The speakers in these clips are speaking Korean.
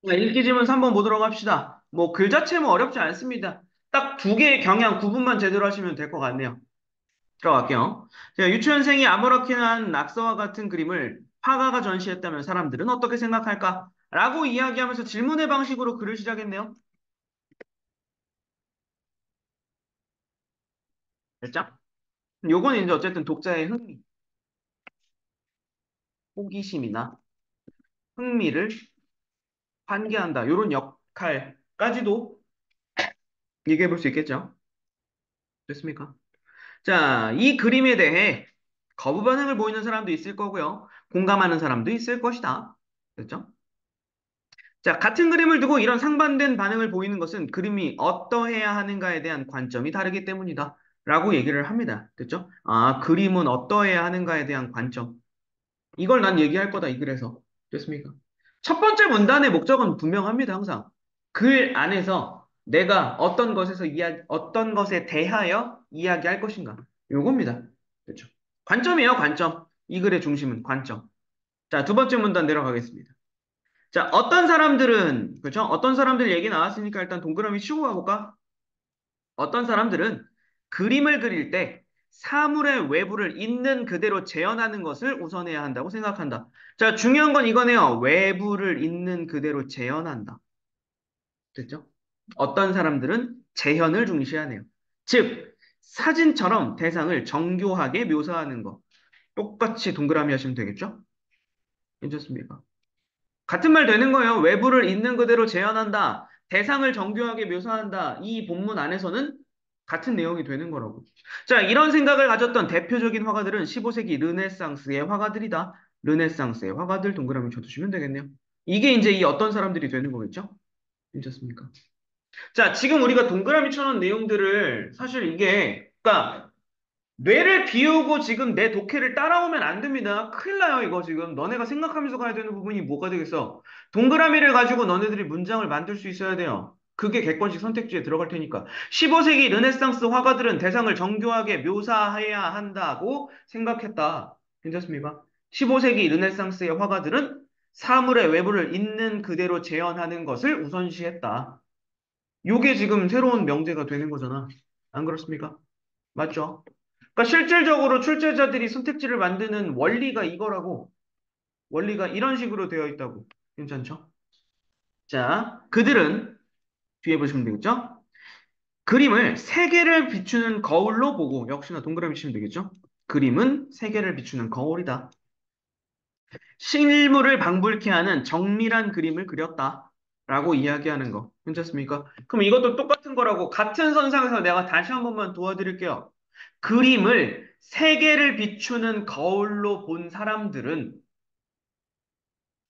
자, 읽기 질문 3번 보도록 합시다. 뭐 글 자체 뭐 어렵지 않습니다. 딱 두 개의 경향 구분만 제대로 하시면 될 것 같네요. 들어갈게요. 자, 유치원생이 아무렇게나 한 낙서와 같은 그림을 화가가 전시했다면 사람들은 어떻게 생각할까? 라고 이야기하면서 질문의 방식으로 글을 시작했네요. 됐죠? 요건 이제 어쨌든 독자의 호기심이나 흥미를 환기한다. 요런 역할까지도 얘기해 볼 수 있겠죠? 됐습니까? 자, 이 그림에 대해 거부 반응을 보이는 사람도 있을 거고요. 공감하는 사람도 있을 것이다. 됐죠? 자, 같은 그림을 두고 이런 상반된 반응을 보이는 것은 그림이 어떠해야 하는가에 대한 관점이 다르기 때문이다. 라고 얘기를 합니다. 됐죠? 아, 그림은 어떠해야 하는가에 대한 관점. 이걸 난 얘기할 거다, 이 글에서. 됐습니까? 첫 번째 문단의 목적은 분명합니다, 항상. 글 안에서 내가 어떤 것에 대하여 이야기할 것인가. 요겁니다. 그렇죠. 관점이에요, 관점. 이 글의 중심은 관점. 자, 두 번째 문단 내려가겠습니다. 자, 어떤 사람들은, 그렇죠? 어떤 사람들 얘기 나왔으니까 일단 동그라미 치고 가볼까? 어떤 사람들은 그림을 그릴 때 사물의 외부를 있는 그대로 재현하는 것을 우선해야 한다고 생각한다. 자, 중요한 건 이거네요. 외부를 있는 그대로 재현한다. 됐죠? 어떤 사람들은 재현을 중시하네요. 즉, 사진처럼 대상을 정교하게 묘사하는 거. 똑같이 동그라미 하시면 되겠죠? 괜찮습니까? 같은 말 되는 거예요. 외부를 있는 그대로 재현한다. 대상을 정교하게 묘사한다. 이 본문 안에서는 같은 내용이 되는 거라고. 자, 이런 생각을 가졌던 대표적인 화가들은 15세기 르네상스의 화가들이다. 르네상스의 화가들 동그라미 쳐두시면 되겠네요. 이게 이제 이 어떤 사람들이 되는 거겠죠? 괜찮습니까? 자, 지금 우리가 동그라미 쳐놓은 내용들을 사실 이게, 그러니까 뇌를 비우고 지금 내 독해를 따라오면 안 됩니다. 큰일 나요, 이거 지금. 너네가 생각하면서 가야 되는 부분이 뭐가 되겠어? 동그라미를 가지고 너네들이 문장을 만들 수 있어야 돼요. 그게 객관식 선택지에 들어갈 테니까. 15세기 르네상스 화가들은 대상을 정교하게 묘사해야 한다고 생각했다. 괜찮습니까? 15세기 르네상스의 화가들은 사물의 외부를 있는 그대로 재현하는 것을 우선시했다. 요게 지금 새로운 명제가 되는 거잖아. 안 그렇습니까? 맞죠? 그러니까 실질적으로 출제자들이 선택지를 만드는 원리가 이거라고. 원리가 이런 식으로 되어 있다고. 괜찮죠? 자, 그들은 뒤에 보시면 되겠죠? 그림을 세계를 비추는 거울로 보고 역시나 동그라미 치면 되겠죠? 그림은 세계를 비추는 거울이다. 실물을 방불케 하는 정밀한 그림을 그렸다. 라고 이야기하는 거. 괜찮습니까? 그럼 이것도 똑같은 거라고 같은 선상에서 내가 다시 한 번만 도와드릴게요. 그림을 세계를 비추는 거울로 본 사람들은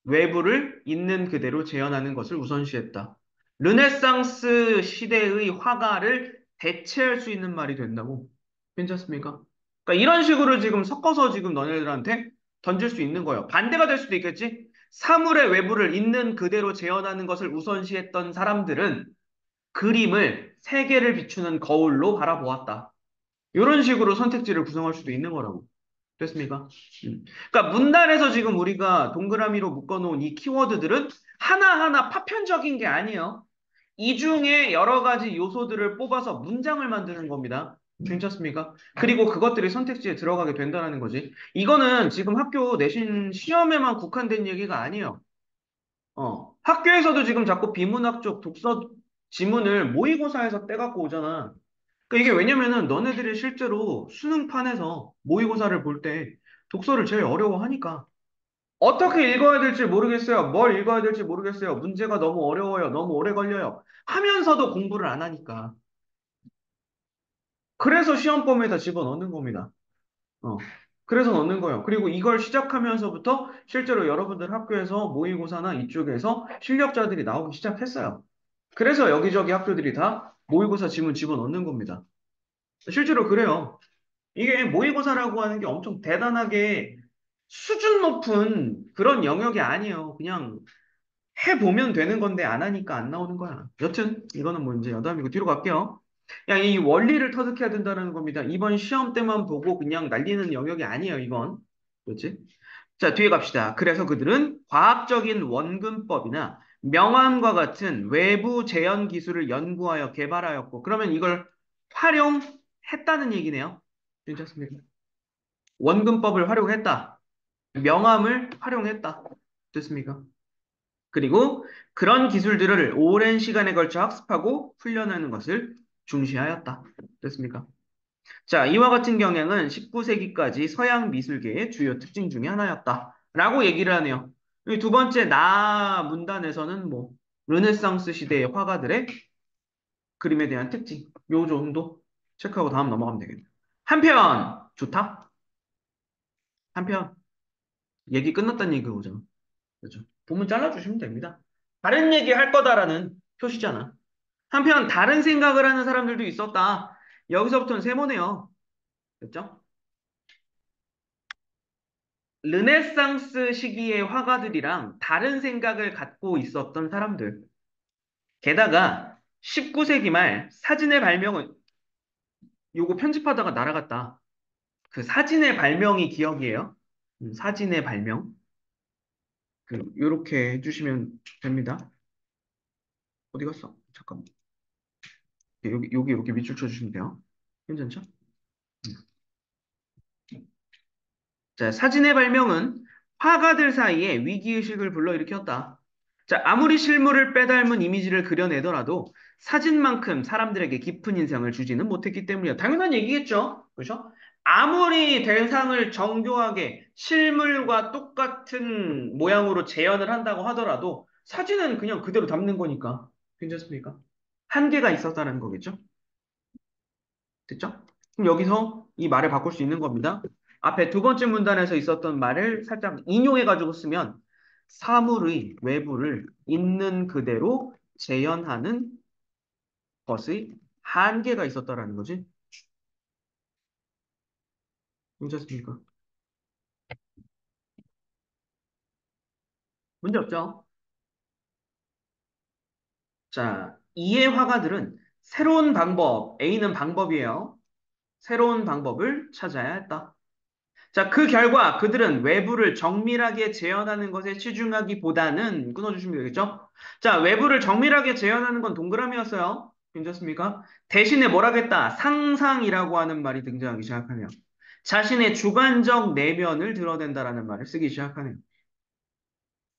외부를 있는 그대로 재현하는 것을 우선시했다. 르네상스 시대의 화가를 대체할 수 있는 말이 된다고. 괜찮습니까? 그러니까 이런 식으로 지금 섞어서 지금 너네들한테 던질 수 있는 거예요. 반대가 될 수도 있겠지? 사물의 외부를 있는 그대로 재현하는 것을 우선시했던 사람들은 그림을 세계를 비추는 거울로 바라보았다. 이런 식으로 선택지를 구성할 수도 있는 거라고. 됐습니까? 그러니까 문단에서 지금 우리가 동그라미로 묶어놓은 이 키워드들은 하나하나 파편적인 게 아니에요. 이 중에 여러 가지 요소들을 뽑아서 문장을 만드는 겁니다. 괜찮습니까? 그리고 그것들이 선택지에 들어가게 된다는 거지. 이거는 지금 학교 내신 시험에만 국한된 얘기가 아니에요. 학교에서도 지금 자꾸 비문학적 독서 지문을 모의고사에서 떼갖고 오잖아. 그러니까 이게 왜냐면은 너네들이 실제로 수능판에서 모의고사를 볼 때 독서를 제일 어려워하니까. 어떻게 읽어야 될지 모르겠어요. 뭘 읽어야 될지 모르겠어요. 문제가 너무 어려워요. 너무 오래 걸려요. 하면서도 공부를 안 하니까. 그래서 시험 범위에다 집어넣는 겁니다. 어. 그래서 넣는 거예요. 그리고 이걸 시작하면서부터 실제로 여러분들 학교에서 모의고사나 이쪽에서 실력자들이 나오기 시작했어요. 그래서 여기저기 학교들이 다 모의고사 지문 집어넣는 겁니다. 실제로 그래요. 이게 모의고사라고 하는 게 엄청 대단하게 수준 높은 그런 영역이 아니에요. 그냥 해보면 되는 건데 안 하니까 안 나오는 거야. 여튼 이거는 뭐 이제 여담이고 뒤로 갈게요. 그냥 이 원리를 터득해야 된다는 겁니다. 이번 시험 때만 보고 그냥 날리는 영역이 아니에요, 이건. 그렇지? 자, 뒤에 갑시다. 그래서 그들은 과학적인 원근법이나 명암과 같은 외부 재현 기술을 연구하여 개발하였고, 그러면 이걸 활용했다는 얘기네요. 괜찮습니까? 원근법을 활용했다. 명암을 활용했다. 됐습니까? 그리고 그런 기술들을 오랜 시간에 걸쳐 학습하고 훈련하는 것을 중시하였다. 됐습니까? 자, 이와 같은 경향은 19세기까지 서양 미술계의 주요 특징 중에 하나였다. 라고 얘기를 하네요. 이 두 번째 나 문단에서는 뭐 르네상스 시대의 화가들의 그림에 대한 특징 요 정도 체크하고 다음 넘어가면 되겠네요. 한편 좋다. 한편 얘기 끝났다는 얘기가 오잖아. 그렇죠? 부분 잘라주시면 됩니다. 다른 얘기 할 거다라는 표시잖아. 한편 다른 생각을 하는 사람들도 있었다. 여기서부터는 세모네요. 됐죠? 르네상스 시기의 화가들이랑 다른 생각을 갖고 있었던 사람들. 게다가 19세기 말 사진의 발명은 요거 편집하다가 날아갔다. 그 사진의 발명이 기억이에요. 사진의 발명. 요렇게 해주시면 됩니다. 어디 갔어? 잠깐만. 여기 이렇게 밑줄 쳐주시면 돼요. 괜찮죠? 자, 사진의 발명은 화가들 사이에 위기의식을 불러일으켰다. 자, 아무리 실물을 빼닮은 이미지를 그려내더라도 사진만큼 사람들에게 깊은 인상을 주지는 못했기 때문이야. 당연한 얘기겠죠? 그렇죠? 아무리 대상을 정교하게 실물과 똑같은 모양으로 재현을 한다고 하더라도 사진은 그냥 그대로 담는 거니까. 괜찮습니까? 한계가 있었다는 거겠죠? 됐죠? 그럼 여기서 이 말을 바꿀 수 있는 겁니다. 앞에 두 번째 문단에서 있었던 말을 살짝 인용해가지고 쓰면 사물의 외부를 있는 그대로 재현하는 것의 한계가 있었다라는 거지. 괜찮습니까? 문제 없죠? 자, 이해 화가들은 새로운 방법, A는 방법이에요. 새로운 방법을 찾아야 했다. 자, 그 결과 그들은 외부를 정밀하게 재현하는 것에 치중하기보다는 끊어주시면 되겠죠? 자, 외부를 정밀하게 재현하는 건 동그라미였어요. 괜찮습니까? 대신에 뭐라겠다? 상상이라고 하는 말이 등장하기 시작하네요. 자신의 주관적 내면을 드러낸다라는 말을 쓰기 시작하네요.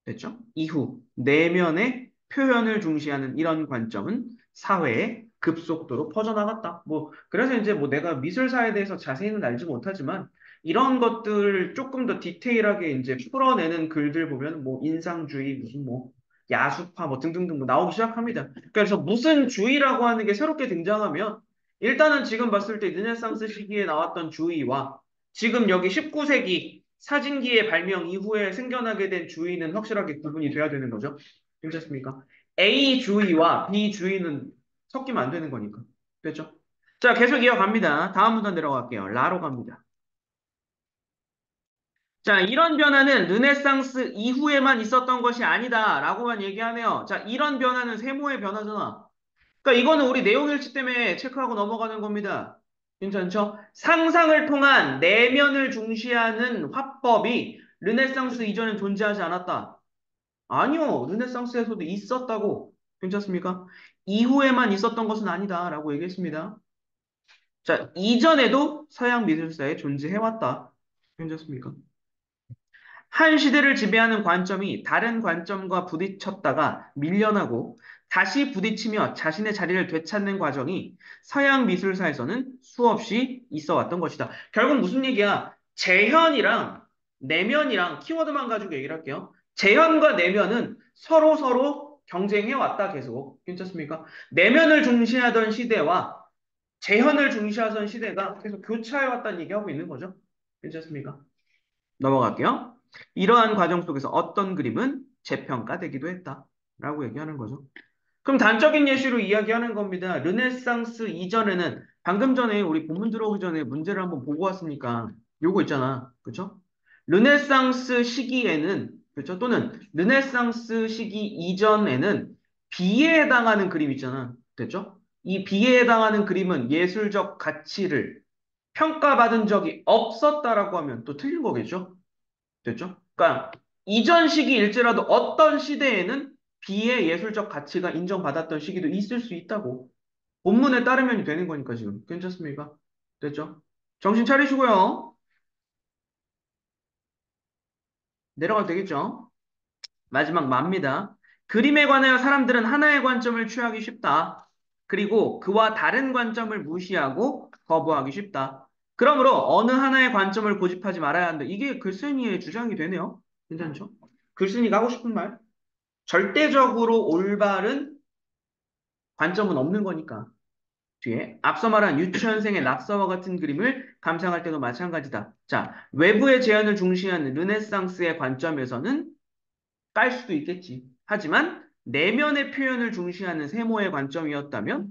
됐죠? 이후 내면의 표현을 중시하는 이런 관점은 사회에 급속도로 퍼져나갔다. 뭐 그래서 이제 뭐 내가 미술사에 대해서 자세히는 알지 못하지만 이런 것들을 조금 더 디테일하게 이제 풀어내는 글들 보면 뭐 인상주의 무슨 뭐 야수파 뭐 등등등 뭐 나오기 시작합니다. 그래서 무슨 주의라고 하는 게 새롭게 등장하면 일단은 지금 봤을 때 르네상스 시기에 나왔던 주의와 지금 여기 19세기 사진기의 발명 이후에 생겨나게 된 주의는 확실하게 구분이 돼야 되는 거죠. 괜찮습니까? A 주의와 B 주의는 섞이면 안 되는 거니까. 됐죠? 자, 계속 이어갑니다. 다음 문단 내려갈게요. 라로 갑니다. 자, 이런 변화는 르네상스 이후에만 있었던 것이 아니다. 라고만 얘기하네요. 자, 이런 변화는 세모의 변화잖아. 그러니까 이거는 우리 내용일치 때문에 체크하고 넘어가는 겁니다. 괜찮죠? 상상을 통한 내면을 중시하는 화법이 르네상스 이전엔 존재하지 않았다. 아니요. 르네상스에서도 있었다고. 괜찮습니까? 이후에만 있었던 것은 아니다라고 얘기했습니다. 자, 이전에도 서양 미술사에 존재해왔다. 괜찮습니까? 한 시대를 지배하는 관점이 다른 관점과 부딪혔다가 밀려나고 다시 부딪히며 자신의 자리를 되찾는 과정이 서양 미술사에서는 수없이 있어 왔던 것이다. 결국 무슨 얘기야? 재현이랑 내면이랑 키워드만 가지고 얘기를 할게요. 재현과 내면은 서로 경쟁해 왔다 계속. 괜찮습니까? 내면을 중시하던 시대와 재현을 중시하던 시대가 계속 교차해 왔다는 얘기하고 있는 거죠. 괜찮습니까? 넘어갈게요. 이러한 과정 속에서 어떤 그림은 재평가되기도 했다. 라고 얘기하는 거죠. 그럼 단적인 예시로 이야기하는 겁니다. 르네상스 이전에는 방금 전에 우리 본문 들어오기 전에 문제를 한번 보고 왔으니까 요거 있잖아. 그쵸? 르네상스 시기에는 그쵸? 또는 르네상스 시기 이전에는 비에 해당하는 그림 있잖아. 됐죠? 이 비에 해당하는 그림은 예술적 가치를 평가받은 적이 없었다라고 하면 또 틀린 거겠죠? 됐죠? 그러니까 이전 시기일지라도 어떤 시대에는 비의 예술적 가치가 인정받았던 시기도 있을 수 있다고. 본문에 따르면 되는 거니까 지금. 괜찮습니까? 됐죠? 정신 차리시고요. 내려가도 되겠죠? 마지막 마입니다. 그림에 관하여 사람들은 하나의 관점을 취하기 쉽다. 그리고 그와 다른 관점을 무시하고 거부하기 쉽다. 그러므로 어느 하나의 관점을 고집하지 말아야 한다. 이게 글쓴이의 주장이 되네요. 괜찮죠? 글쓴이가 하고 싶은 말? 절대적으로 올바른 관점은 없는 거니까. 뒤에 앞서 말한 유치원생의 낙서와 같은 그림을 감상할 때도 마찬가지다. 자, 외부의 제한을 중시하는 르네상스의 관점에서는 깔 수도 있겠지. 하지만 내면의 표현을 중시하는 세모의 관점이었다면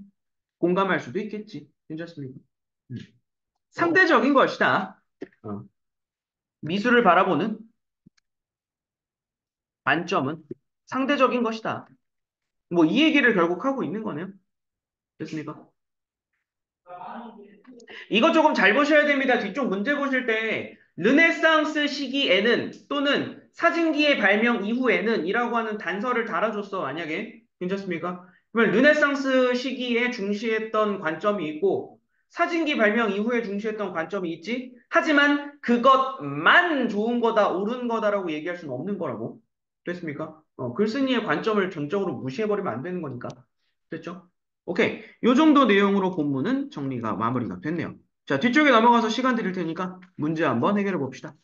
공감할 수도 있겠지. 괜찮습니까? 음. 상대적인 것이다. 어. 미술을 바라보는 관점은 상대적인 것이다. 뭐 이 얘기를 결국 하고 있는 거네요. 됐습니까? 이거 조금 잘 보셔야 됩니다. 뒤쪽 문제 보실 때 르네상스 시기에는 또는 사진기의 발명 이후에는 이라고 하는 단서를 달아줬어. 만약에 괜찮습니까? 그러면 르네상스 시기에 중시했던 관점이 있고 사진기 발명 이후에 중시했던 관점이 있지. 하지만 그것만 좋은 거다, 옳은 거다라고 얘기할 수는 없는 거라고. 됐습니까? 글쓴이의 관점을 전적으로 무시해버리면 안 되는 거니까. 됐죠? 오케이. 요 정도 내용으로 본문은 정리가 마무리가 됐네요. 자, 뒤쪽에 넘어가서 시간 드릴 테니까 문제 한번 해결해 봅시다.